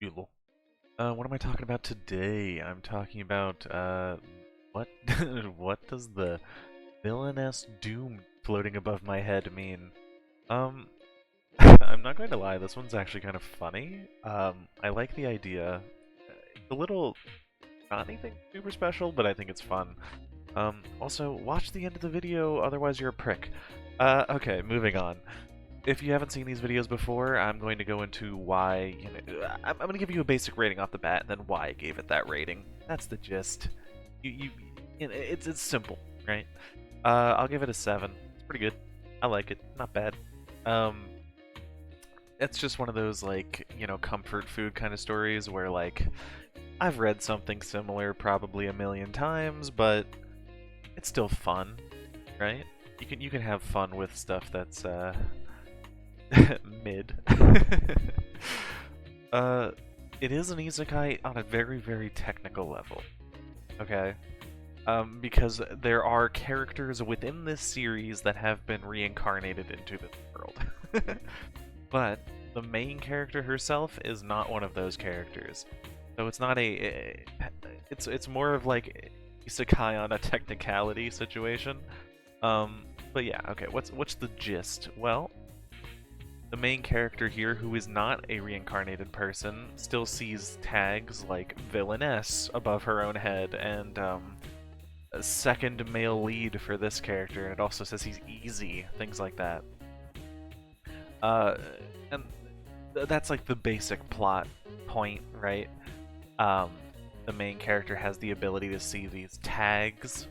Ew. What am I talking about today? I'm talking about, what? What does the villainess doom floating above my head mean? Um, I'm not going to lie, this one's actually kind of funny. I like the idea. It's a little, not anything super special, but I think it's fun. Also, watch the end of the video, otherwise you're a prick. Okay, moving on. If you haven't seen these videos before, I'm going to go into why, I'm going to give you a basic rating off the bat, and then why I gave it that rating. That's the gist. It's simple, right? I'll give it a 7. It's pretty good. I like it. Not bad. Um, it's just one of those, like, comfort food kind of stories where, like, I've read something similar probably a million times, but it's still fun, right? You can have fun with stuff that's, mid. uh, it is an isekai on a very, very technical level. Okay? Because there are characters within this series that have been reincarnated into this world. But the main character herself is not one of those characters. So it's not it's more of like isekai on a technicality situation. But yeah, okay, what's the gist? Well, the main character here, who is not a reincarnated person, still sees tags like Villainess above her own head, and a second male lead for this character, and it also says he's easy, things like that. Uh, and that's like the basic plot point, right? Um, the main character has the ability to see these tags,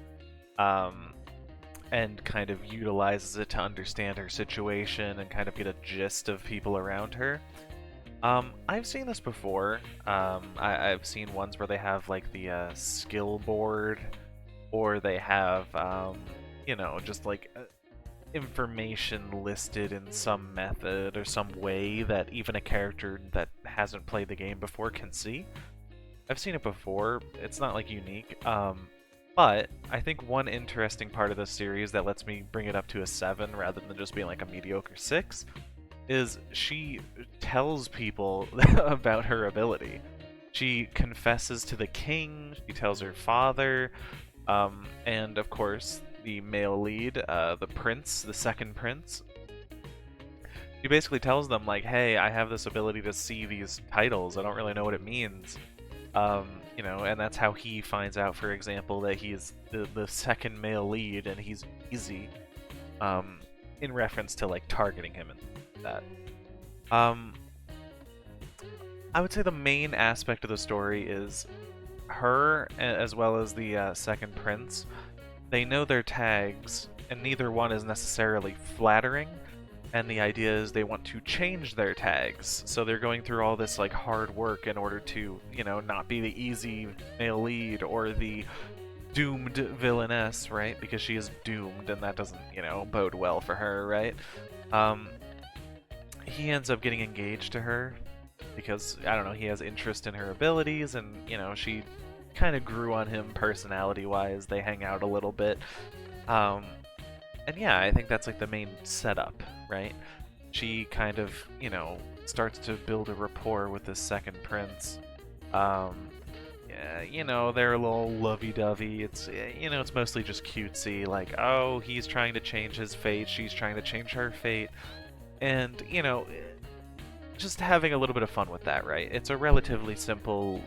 and kind of utilizes it to understand her situation and kind of get a gist of people around her. I've seen this before. I've seen ones where they have like the skill board, or they have, just like information listed in some method or some way that even a character that hasn't played the game before can see. I've seen it before. It's not like unique. But I think one interesting part of this series that lets me bring it up to a 7 rather than just being like a mediocre 6 is she tells people about her ability. She confesses to the king, she tells her father, and of course the male lead, the prince, the second prince. She basically tells them like, hey, I have this ability to see these titles, I don't really know what it means. And that's how he finds out, for example, that he's the second male lead and he's easy, in reference to like targeting him and that. I would say the main aspect of the story is her, as well as the second prince. They know their tags, and neither one is necessarily flattering. And the idea is they want to change their tags, so they're going through all this like hard work in order to, not be the easy male lead or the doomed villainess, right? Because she is doomed, and that doesn't, bode well for her, right? He ends up getting engaged to her because, I don't know, he has interest in her abilities, and, she kind of grew on him personality-wise. They hang out a little bit. And yeah, I think that's like the main setup, right? She kind of, starts to build a rapport with this second prince. Yeah, they're a little lovey-dovey. It's mostly just cutesy, like, oh, he's trying to change his fate, she's trying to change her fate. And, just having a little bit of fun with that, right? It's a relatively simple,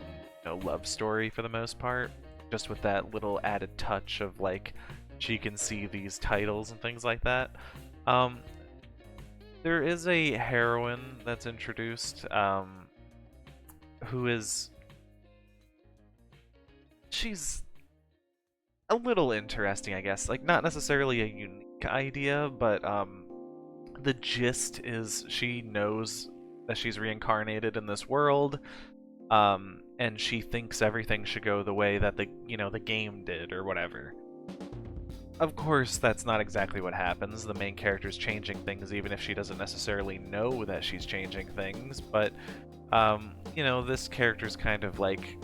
love story for the most part, just with that little added touch of, like, she can see these titles and things like that. There is a heroine that's introduced, who is... She's a little interesting, I guess. Like, not necessarily a unique idea, but, the gist is she knows that she's reincarnated in this world, and she thinks everything should go the way that the game did, or whatever. Of course, that's not exactly what happens. The main character's changing things even if she doesn't necessarily know that she's changing things, but, this character's kind of like...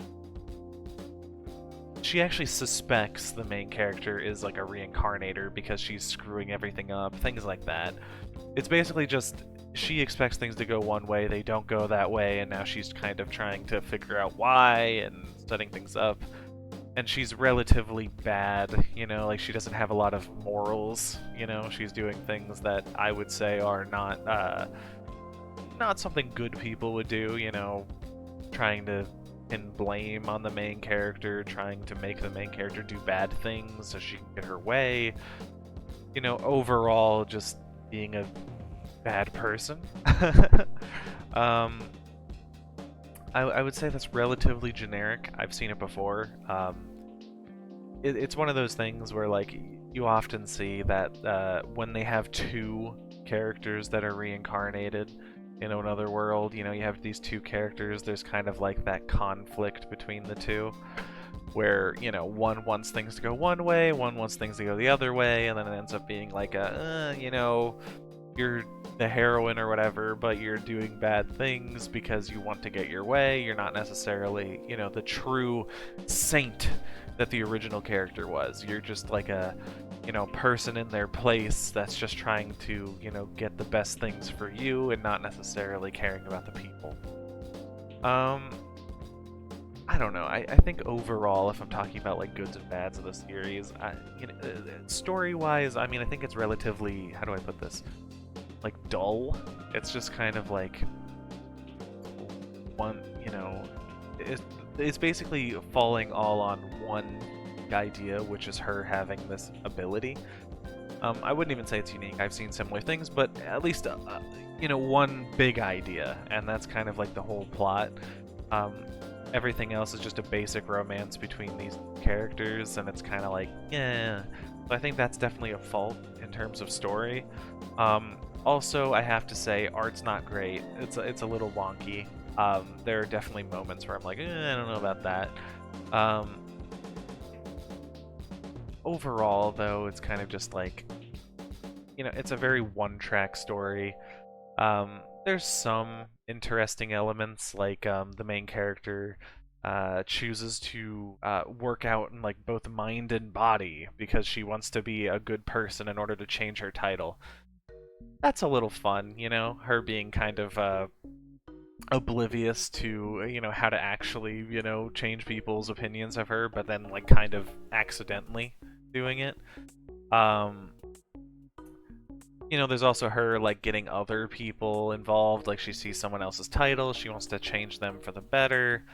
She actually suspects the main character is like a reincarnator because she's screwing everything up, things like that. It's basically just she expects things to go one way, they don't go that way, and now she's kind of trying to figure out why and setting things up. And she's relatively bad, you know, like she doesn't have a lot of morals, you know, she's doing things that I would say are not something good people would do, you know, trying to pin blame on the main character, trying to make the main character do bad things so she can get her way. You know, overall, just being a bad person. um, I would say that's relatively generic. I've seen it before. It's one of those things where, like, you often see that when they have two characters that are reincarnated in another world, you know, you have these two characters, there's kind of like that conflict between the two, where, you know, one wants things to go one way, one wants things to go the other way, and then it ends up being like you know, you're the heroine or whatever, but you're doing bad things because you want to get your way. You're not necessarily, you know, the true saint that the original character was. You're just like a, you know, person in their place that's just trying to, you know, get the best things for you and not necessarily caring about the people. I don't know. I think overall, if I'm talking about like goods and bads of the series, you know, story-wise, I mean, I think it's relatively, how do I put this? Like dull. It's just kind of like one, you know, it's basically falling all on one idea, which is her having this ability. I wouldn't even say it's unique. I've seen similar things, but at least you know, one big idea, and that's kind of like the whole plot. Everything else is just a basic romance between these characters, and it's kind of like, yeah. So I think that's definitely a fault in terms of story. Also, I have to say, art's not great. It's a little wonky. There are definitely moments where I'm like, I don't know about that. Overall, though, it's kind of just like, you know, it's a very one-track story. There's some interesting elements, like the main character chooses to work out in like both mind and body because she wants to be a good person in order to change her title. That's a little fun, you know, her being kind of oblivious to, you know, how to actually, you know, change people's opinions of her, but then like kind of accidentally doing it. You know, there's also her like getting other people involved, like she sees someone else's title, she wants to change them for the better.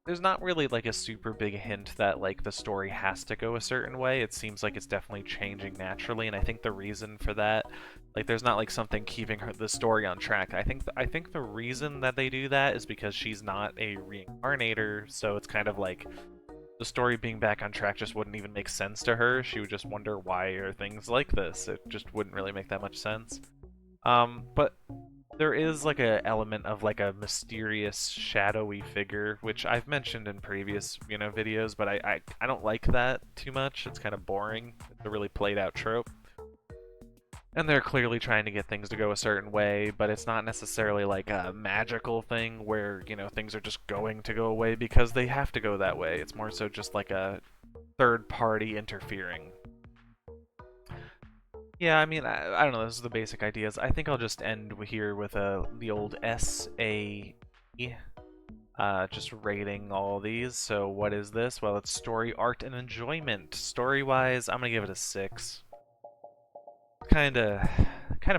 There's not really like a super big hint that like the story has to go a certain way. It seems like it's definitely changing naturally, and I think the reason for that, like, there's not like something keeping the story on track. I think the reason that they do that is because she's not a reincarnator, so it's kind of like the story being back on track just wouldn't even make sense to her. She would just wonder, why are things like this? It just wouldn't really make that much sense. But there is like a element of like a mysterious, shadowy figure, which I've mentioned in previous, you know, videos, but I don't like that too much. It's kind of boring. It's a really played out trope. And they're clearly trying to get things to go a certain way, but it's not necessarily like a magical thing where, you know, things are just going to go away because they have to go that way. It's more so just like a third party interfering. Yeah, I mean, I don't know, those are the basic ideas. I think I'll just end here with the old SAE, just rating all these. So what is this? Well, it's story, art, and enjoyment. Story-wise, I'm gonna give it a 6. Kinda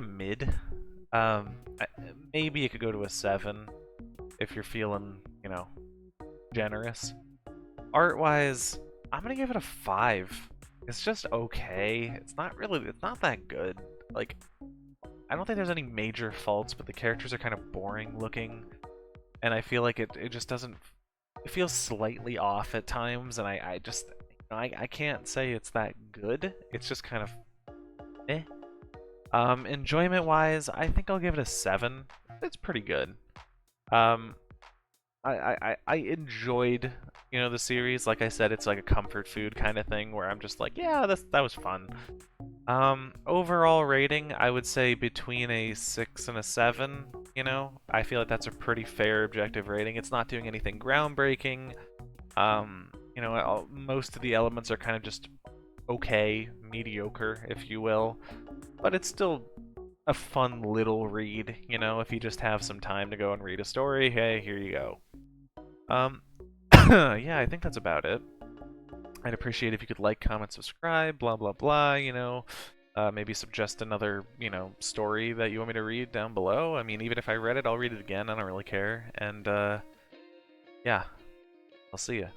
mid. Maybe it could go to a 7 if you're feeling, you know, generous. Art-wise, I'm gonna give it a 5. It's just okay. It's not that good. Like, I don't think there's any major faults, but the characters are kind of boring looking, and I feel like it just doesn't. It feels slightly off at times, and I just, you know, I can't say it's that good. It's just kind of eh. Enjoyment-wise, I think I'll give it a 7. It's pretty good. I enjoyed, you know, the series. Like I said, it's like a comfort food kind of thing where I'm just like, yeah, that was fun. Overall rating, I would say between a 6 and a 7, you know? I feel like that's a pretty fair objective rating. It's not doing anything groundbreaking. You know, most of the elements are kind of just okay, mediocre, if you will, but it's still a fun little read, you know, if you just have some time to go and read a story, hey, here you go. Um, yeah, I think that's about it. I'd appreciate if you could like, comment, subscribe, blah, blah, blah, you know. Maybe suggest another, you know, story that you want me to read down below. I mean, even if I read it, I'll read it again. I don't really care. And, yeah, I'll see you.